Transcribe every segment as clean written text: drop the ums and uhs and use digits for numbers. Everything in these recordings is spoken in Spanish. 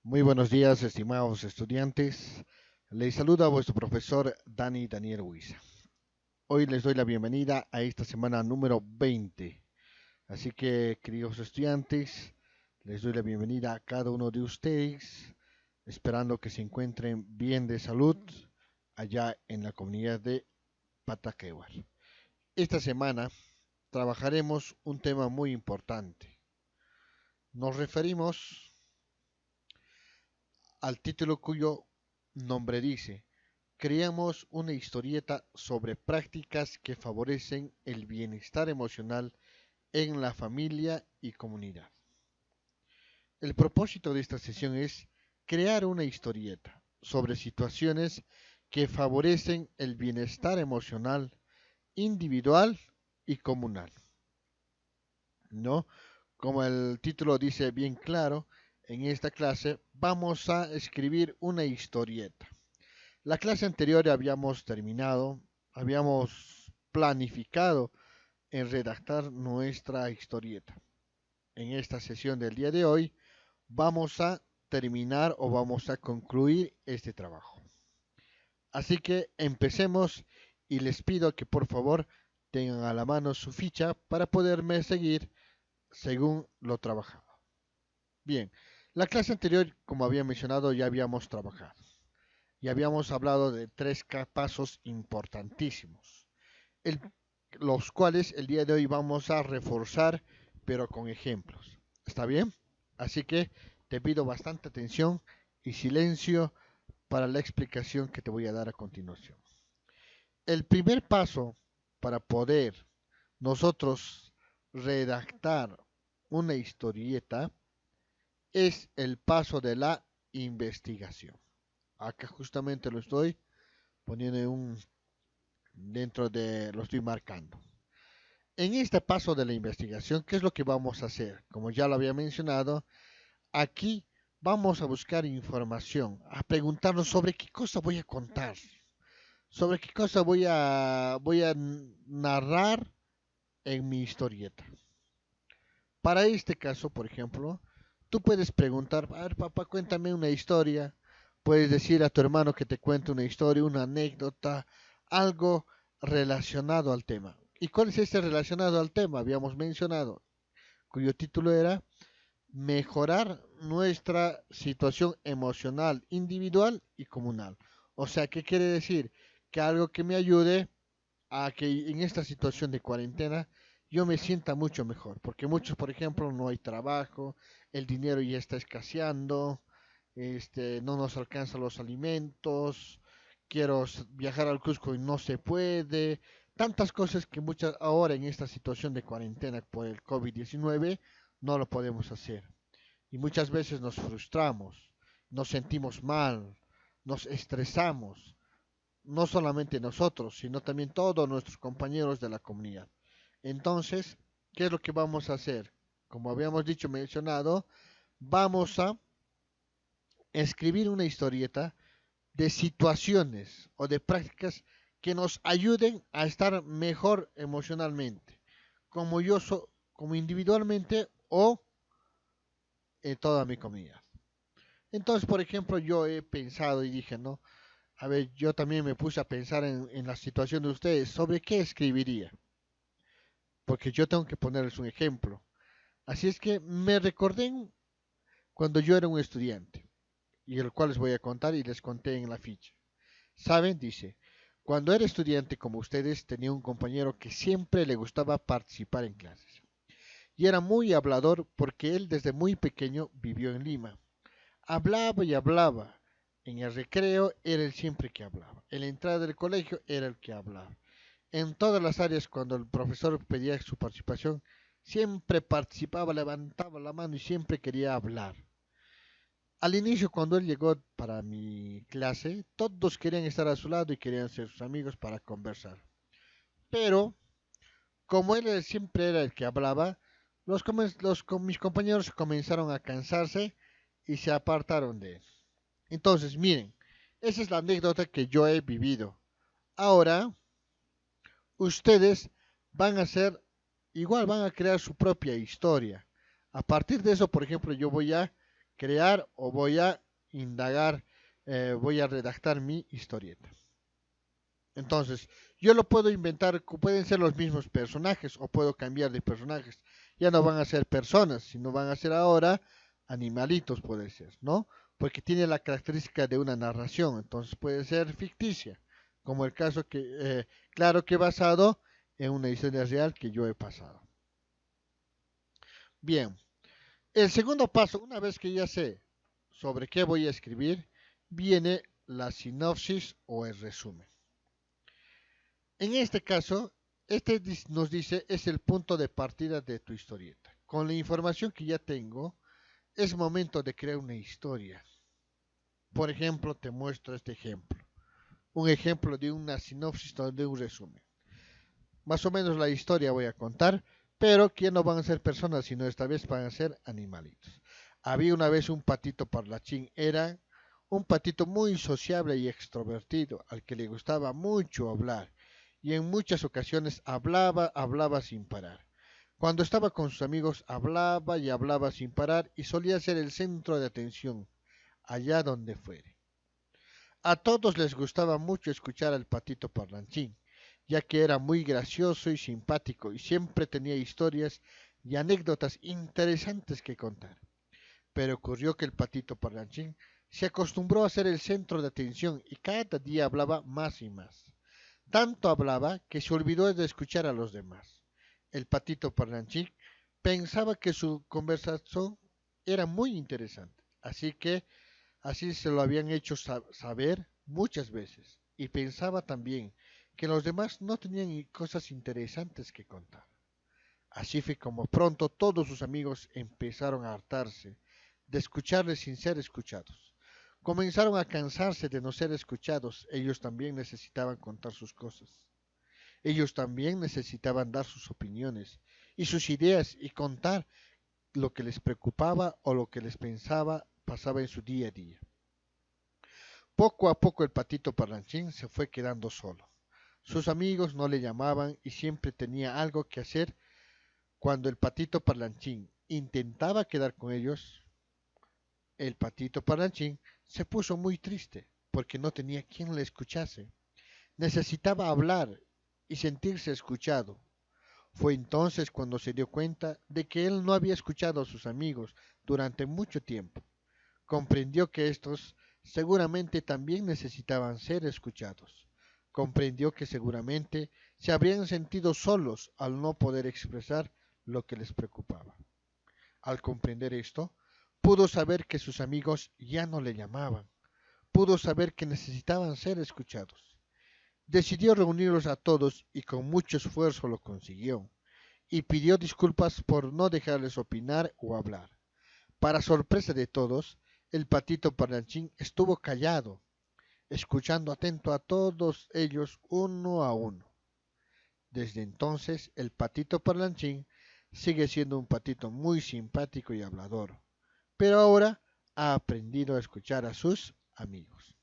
Muy buenos días, estimados estudiantes. Les saluda vuestro profesor Daniel Huiza. Hoy les doy la bienvenida a esta semana número 20. Así que, queridos estudiantes, les doy la bienvenida a cada uno de ustedes, esperando que se encuentren bien de salud allá en la comunidad de Pataquewar. Esta semana trabajaremos un tema muy importante. Nos referimos al título cuyo nombre dice: creamos una historieta sobre prácticas que favorecen el bienestar emocional en la familia y comunidad. El propósito de esta sesión es crear una historieta sobre situaciones que favorecen el bienestar emocional individual y comunal. ¿No? Como el título dice bien claro, en esta clase vamos a escribir una historieta. La clase anterior habíamos planificado en redactar nuestra historieta. En esta sesión del día de hoy vamos a terminar o vamos a concluir este trabajo. Así que empecemos y les pido que por favor tengan a la mano su ficha para poderme seguir según lo trabajado. Bien, la clase anterior, como había mencionado, ya habíamos trabajado. Y habíamos hablado de tres pasos importantísimos, el, los cuales el día de hoy vamos a reforzar, pero con ejemplos. ¿Está bien? Así que te pido bastante atención y silencio para la explicación que te voy a dar a continuación. El primer paso para poder nosotros redactar una historieta es el paso de la investigación. Acá justamente lo estoy poniendo lo estoy marcando. En este paso de la investigación, ¿qué es lo que vamos a hacer? Como ya lo había mencionado, aquí vamos a buscar información, a preguntarnos sobre qué cosa voy a contar, sobre qué cosa voy a narrar en mi historieta. Para este caso, por ejemplo, tú puedes preguntar: a ver, papá, cuéntame una historia. Puedes decir a tu hermano que te cuente una historia, una anécdota, algo relacionado al tema. ¿Y cuál es este relacionado al tema? Habíamos mencionado, cuyo título era mejorar nuestra situación emocional, individual y comunal. O sea, ¿qué quiere decir? Que algo que me ayude a que en esta situación de cuarentena yo me sienta mucho mejor, porque muchos, por ejemplo, no hay trabajo, el dinero ya está escaseando, no nos alcanzan los alimentos, quiero viajar al Cusco y no se puede, tantas cosas que muchas ahora en esta situación de cuarentena por el COVID-19 no lo podemos hacer. Y muchas veces nos frustramos, nos sentimos mal, nos estresamos, no solamente nosotros, sino también todos nuestros compañeros de la comunidad. Entonces, ¿qué es lo que vamos a hacer? Como habíamos dicho, mencionado, vamos a escribir una historieta de situaciones o de prácticas que nos ayuden a estar mejor emocionalmente, como individualmente o en toda mi comunidad. Entonces, por ejemplo, yo he pensado y dije, no, a ver, yo también me puse a pensar en la situación de ustedes, sobre qué escribiría, porque yo tengo que ponerles un ejemplo. Así es que me recordé cuando yo era un estudiante, y el cual les voy a contar y les conté en la ficha. ¿Saben? Dice, cuando era estudiante como ustedes, tenía un compañero que siempre le gustaba participar en clases. Y era muy hablador porque él desde muy pequeño vivió en Lima. Hablaba y hablaba. En el recreo era él siempre que hablaba. En la entrada del colegio era el que hablaba. En todas las áreas, cuando el profesor pedía su participación, siempre participaba, levantaba la mano y siempre quería hablar. Al inicio, cuando él llegó para mi clase, todos querían estar a su lado y querían ser sus amigos para conversar. Pero, como él siempre era el que hablaba, mis compañeros comenzaron a cansarse y se apartaron de él. Entonces, miren, esa es la anécdota que yo he vivido. Ahora, ustedes van a hacer igual, van a crear su propia historia. A partir de eso, por ejemplo, yo voy a crear o voy a indagar, voy a redactar mi historieta. Entonces, yo lo puedo inventar, pueden ser los mismos personajes o puedo cambiar de personajes. Ya no van a ser personas, sino van a ser ahora animalitos, puede ser, ¿no? Porque tiene la característica de una narración, entonces puede ser ficticia, como el caso que, claro que basado en una historia real que yo he pasado. Bien, el segundo paso, una vez que ya sé sobre qué voy a escribir, viene la sinopsis o el resumen. En este caso, nos dice es el punto de partida de tu historieta. Con la información que ya tengo, es momento de crear una historia. Por ejemplo, te muestro este ejemplo. Un ejemplo de una sinopsis o de un resumen. Más o menos la historia voy a contar, pero que no van a ser personas, sino esta vez van a ser animalitos. Había una vez un patito parlachín, era un patito muy sociable y extrovertido, al que le gustaba mucho hablar, y en muchas ocasiones hablaba sin parar. Cuando estaba con sus amigos hablaba y hablaba sin parar y solía ser el centro de atención, allá donde fuere. A todos les gustaba mucho escuchar al patito parlanchín, ya que era muy gracioso y simpático y siempre tenía historias y anécdotas interesantes que contar. Pero ocurrió que el patito parlanchín se acostumbró a ser el centro de atención y cada día hablaba más y más. Tanto hablaba que se olvidó de escuchar a los demás. El patito parlanchín pensaba que su conversación era muy interesante, así se lo habían hecho saber muchas veces, y pensaba también que los demás no tenían cosas interesantes que contar. Así fue como pronto todos sus amigos empezaron a hartarse de escucharle sin ser escuchados. Comenzaron a cansarse de no ser escuchados. Ellos también necesitaban contar sus cosas. Ellos también necesitaban dar sus opiniones y sus ideas y contar lo que les preocupaba o lo que les pasaba en su día a día. Poco a poco el patito parlanchín se fue quedando solo. Sus amigos no le llamaban y siempre tenía algo que hacer. Cuando el patito parlanchín intentaba quedar con ellos, el patito parlanchín se puso muy triste porque no tenía quien le escuchase. Necesitaba hablar y sentirse escuchado. Fue entonces cuando se dio cuenta de que él no había escuchado a sus amigos durante mucho tiempo. Comprendió que estos seguramente también necesitaban ser escuchados. Comprendió que seguramente se habrían sentido solos al no poder expresar lo que les preocupaba. Al comprender esto, pudo saber que sus amigos ya no le llamaban. Pudo saber que necesitaban ser escuchados. Decidió reunirlos a todos y con mucho esfuerzo lo consiguió, y pidió disculpas por no dejarles opinar o hablar. Para sorpresa de todos, el patito parlanchín estuvo callado, escuchando atento a todos ellos uno a uno. Desde entonces, el patito parlanchín sigue siendo un patito muy simpático y hablador, pero ahora ha aprendido a escuchar a sus amigos.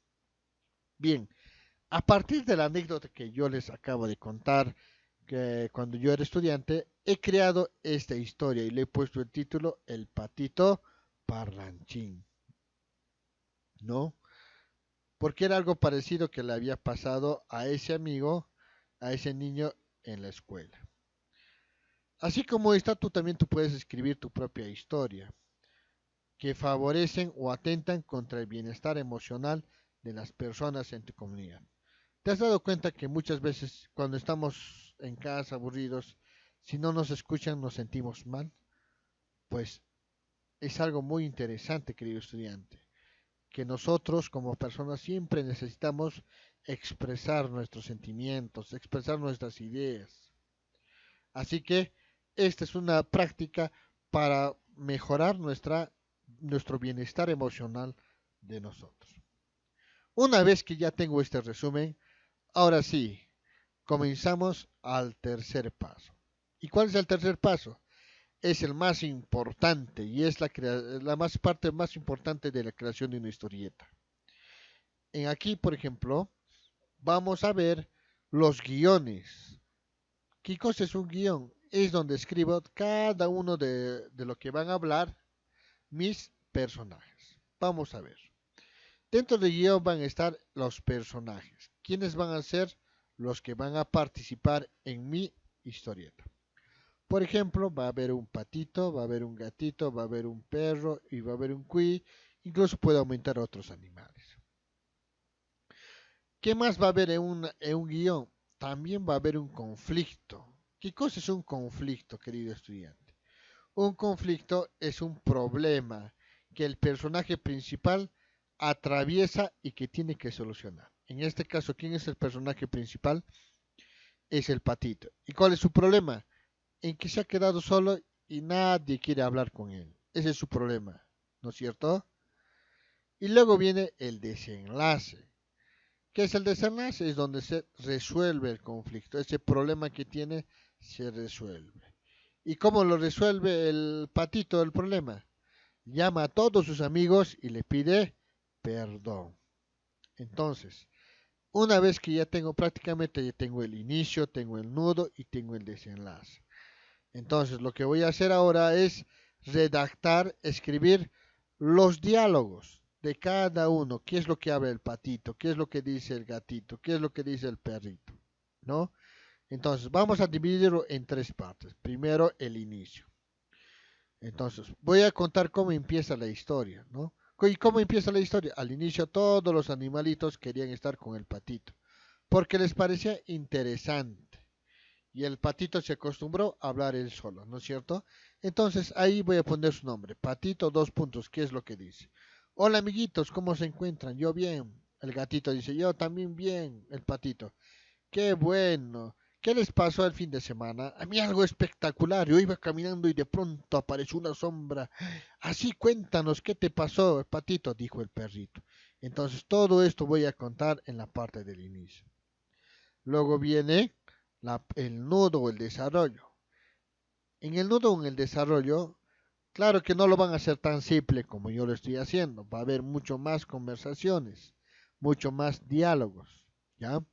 Bien, a partir de la anécdota que yo les acabo de contar, que cuando yo era estudiante, he creado esta historia y le he puesto el título El patito parlanchín, ¿no? Porque era algo parecido que le había pasado a ese amigo, a ese niño en la escuela. Así como esta, tú puedes escribir tu propia historia, que favorecen o atentan contra el bienestar emocional de las personas en tu comunidad. ¿Te has dado cuenta que muchas veces cuando estamos en casa aburridos, si no nos escuchan nos sentimos mal? Pues es algo muy interesante, querido estudiante, que nosotros como personas siempre necesitamos expresar nuestros sentimientos, expresar nuestras ideas. Así que esta es una práctica para mejorar nuestro bienestar emocional de nosotros. Una vez que ya tengo este resumen, ahora sí, comenzamos al tercer paso. ¿Y cuál es el tercer paso? Es el más importante y es parte más importante de la creación de una historieta. En aquí, por ejemplo, vamos a ver los guiones. ¿Qué cosa es un guión? Es donde escribo cada uno de lo que van a hablar mis personajes. Vamos a ver. Dentro del guión van a estar los personajes. ¿Quiénes van a ser los que van a participar en mi historieta? Por ejemplo, va a haber un patito, va a haber un gatito, va a haber un perro y va a haber un cuy. Incluso puede aumentar otros animales. ¿Qué más va a haber en un guión? También va a haber un conflicto. ¿Qué cosa es un conflicto, querido estudiante? Un conflicto es un problema que el personaje principal atraviesa y que tiene que solucionar. En este caso, ¿quién es el personaje principal? Es el patito. ¿Y cuál es su problema? En que se ha quedado solo y nadie quiere hablar con él. Ese es su problema, ¿no es cierto? Y luego viene el desenlace. ¿Qué es el desenlace? Es donde se resuelve el conflicto. Ese problema que tiene se resuelve. ¿Y cómo lo resuelve el patito el problema? Llama a todos sus amigos y le pide perdón. Entonces, una vez que ya tengo prácticamente, ya tengo el inicio, tengo el nudo y tengo el desenlace. Entonces, lo que voy a hacer ahora es redactar, escribir los diálogos de cada uno. ¿Qué es lo que habla el patito? ¿Qué es lo que dice el gatito? ¿Qué es lo que dice el perrito? ¿No? Entonces, vamos a dividirlo en tres partes. Primero, el inicio. Entonces, voy a contar cómo empieza la historia, ¿no? ¿Y cómo empieza la historia? Al inicio todos los animalitos querían estar con el patito, porque les parecía interesante. Y el patito se acostumbró a hablar él solo, ¿no es cierto? Entonces ahí voy a poner su nombre, patito, dos puntos, ¿qué es lo que dice? Hola amiguitos, ¿cómo se encuentran? Yo bien. El gatito dice, yo también bien. El patito, qué bueno. ¿Qué les pasó el fin de semana? A mí algo espectacular. Yo iba caminando y de pronto apareció una sombra. Así cuéntanos, ¿qué te pasó, patito? Dijo el perrito. Entonces todo esto voy a contar en la parte del inicio. Luego viene el nudo o el desarrollo. En el nudo o en el desarrollo, claro que no lo van a hacer tan simple como yo lo estoy haciendo. Va a haber mucho más conversaciones, mucho más diálogos, ¿ya?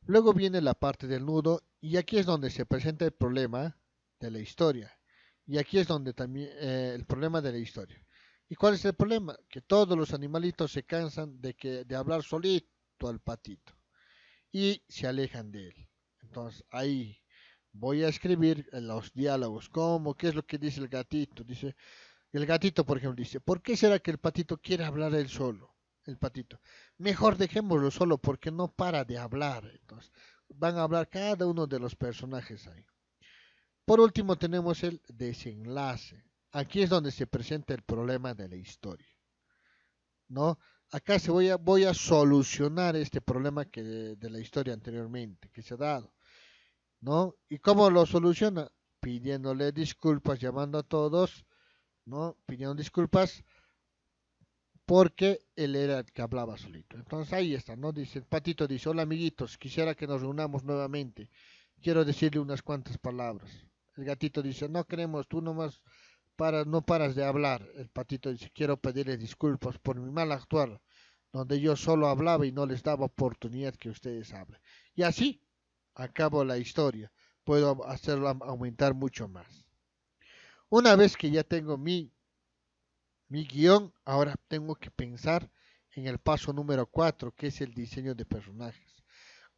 Luego viene la parte del nudo y aquí es donde se presenta el problema de la historia. Y aquí es donde también el problema de la historia. ¿Y cuál es el problema? Que todos los animalitos se cansan de hablar solito al patito y se alejan de él. Entonces ahí voy a escribir los diálogos, como, qué es lo que dice el gatito. Dice, el gatito, por ejemplo, dice, ¿por qué será que el patito quiere hablar él solo? El patito, mejor dejémoslo solo porque no para de hablar. Entonces, van a hablar cada uno de los personajes ahí. Por último, tenemos el desenlace. Aquí es donde se presenta el problema de la historia, ¿no? Acá voy a solucionar este problema de la historia anteriormente que se ha dado, ¿no? ¿Y cómo lo soluciona? Pidiéndole disculpas, llamando a todos, ¿no? Pidiendo disculpas porque él era el que hablaba solito. Entonces ahí está, ¿no? Dice, el patito dice, hola amiguitos, quisiera que nos reunamos nuevamente. Quiero decirle unas cuantas palabras. El gatito dice, no queremos, tú nomás no paras de hablar. El patito dice, quiero pedirle disculpas por mi mal actuar, donde yo solo hablaba y no les daba oportunidad que ustedes hablen. Y así acabo la historia. Puedo hacerlo aumentar mucho más. Una vez que ya tengo mi guión, ahora tengo que pensar en el paso número 4, que es el diseño de personajes.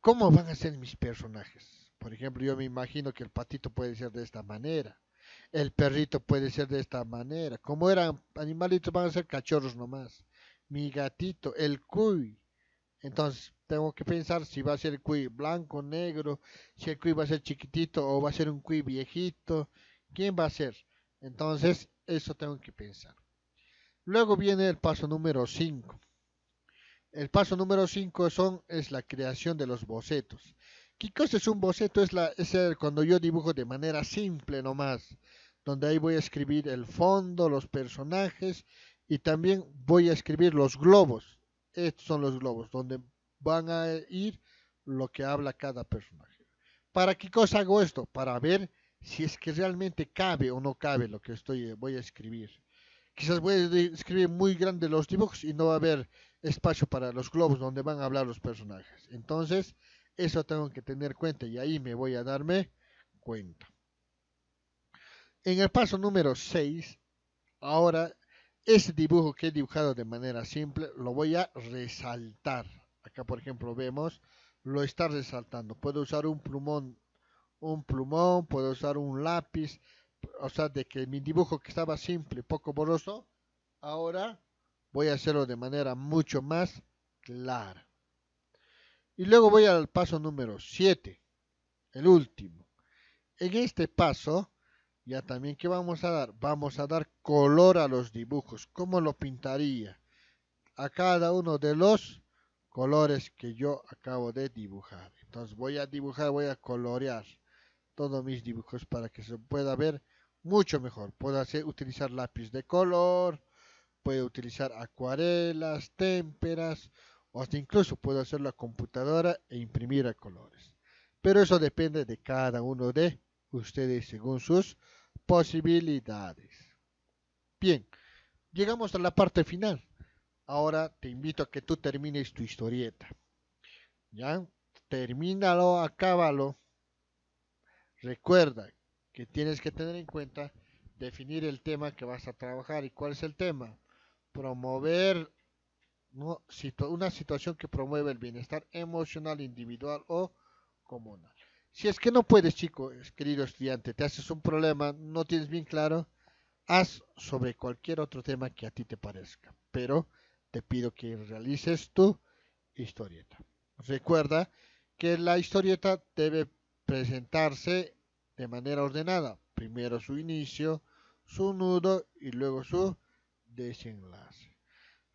¿Cómo van a ser mis personajes? Por ejemplo, yo me imagino que el patito puede ser de esta manera, el perrito puede ser de esta manera. Como eran animalitos, van a ser cachorros nomás. Mi gatito, el cuy. Entonces, tengo que pensar si va a ser el cuy blanco, negro, si el cuy va a ser chiquitito o va a ser un cuy viejito. ¿Quién va a ser? Entonces, eso tengo que pensar. Luego viene el paso número 5. El paso número 5 es la creación de los bocetos. ¿Qué cosa es un boceto? Cuando yo dibujo de manera simple nomás, donde ahí voy a escribir el fondo, los personajes y también voy a escribir los globos. Estos son los globos, donde van a ir lo que habla cada personaje. ¿Para qué cosa hago esto? Para ver si es que realmente cabe o no cabe lo que voy a escribir. Quizás voy a escribir muy grande los dibujos y no va a haber espacio para los globos donde van a hablar los personajes. Entonces, eso tengo que tener cuenta y ahí me voy a darme cuenta. En el paso número 6, Ahora, ese dibujo que he dibujado de manera simple lo voy a resaltar. Acá, por ejemplo, vemos, lo está resaltando. Puedo usar un plumón, puedo usar un lápiz. O sea, de que mi dibujo que estaba simple, poco borroso, ahora voy a hacerlo de manera mucho más clara. Y luego voy al paso número 7, el último. En este paso, ya también, ¿qué vamos a dar? Vamos a dar color a los dibujos. ¿Cómo lo pintaría? A cada uno de los colores que yo acabo de dibujar. Entonces voy a dibujar, voy a colorear todos mis dibujos para que se pueda ver mucho mejor. Puedo utilizar lápiz de color, puedo utilizar acuarelas, témperas, o hasta incluso puedo hacerlo a computadora e imprimir a colores. Pero eso depende de cada uno de ustedes según sus posibilidades. Bien, llegamos a la parte final. Ahora te invito a que tú termines tu historieta. ¿Ya? Termínalo, acábalo. Recuerda que tienes que tener en cuenta definir el tema que vas a trabajar. ¿Y cuál es el tema? Promover, ¿no? Una situación que promueve el bienestar emocional, individual o comunal. Si es que no puedes, chico, querido estudiante, te haces un problema, no tienes bien claro, haz sobre cualquier otro tema que a ti te parezca. Pero te pido que realices tu historieta. Recuerda que la historieta debe presentarse de manera ordenada. Primero su inicio, su nudo y luego su desenlace.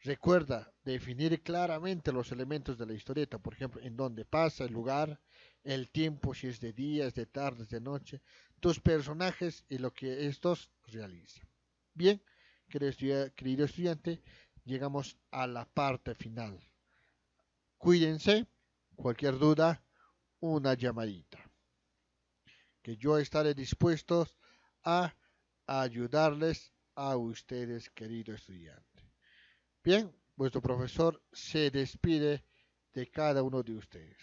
Recuerda definir claramente los elementos de la historieta, por ejemplo, en dónde pasa, el lugar, el tiempo, si es de día, es de tarde, es de noche, tus personajes y lo que estos realizan. Bien, querido estudiante, llegamos a la parte final. Cuídense, cualquier duda, una llamadita, que yo estaré dispuesto a ayudarles a ustedes, querido estudiante. Bien, vuestro profesor se despide de cada uno de ustedes.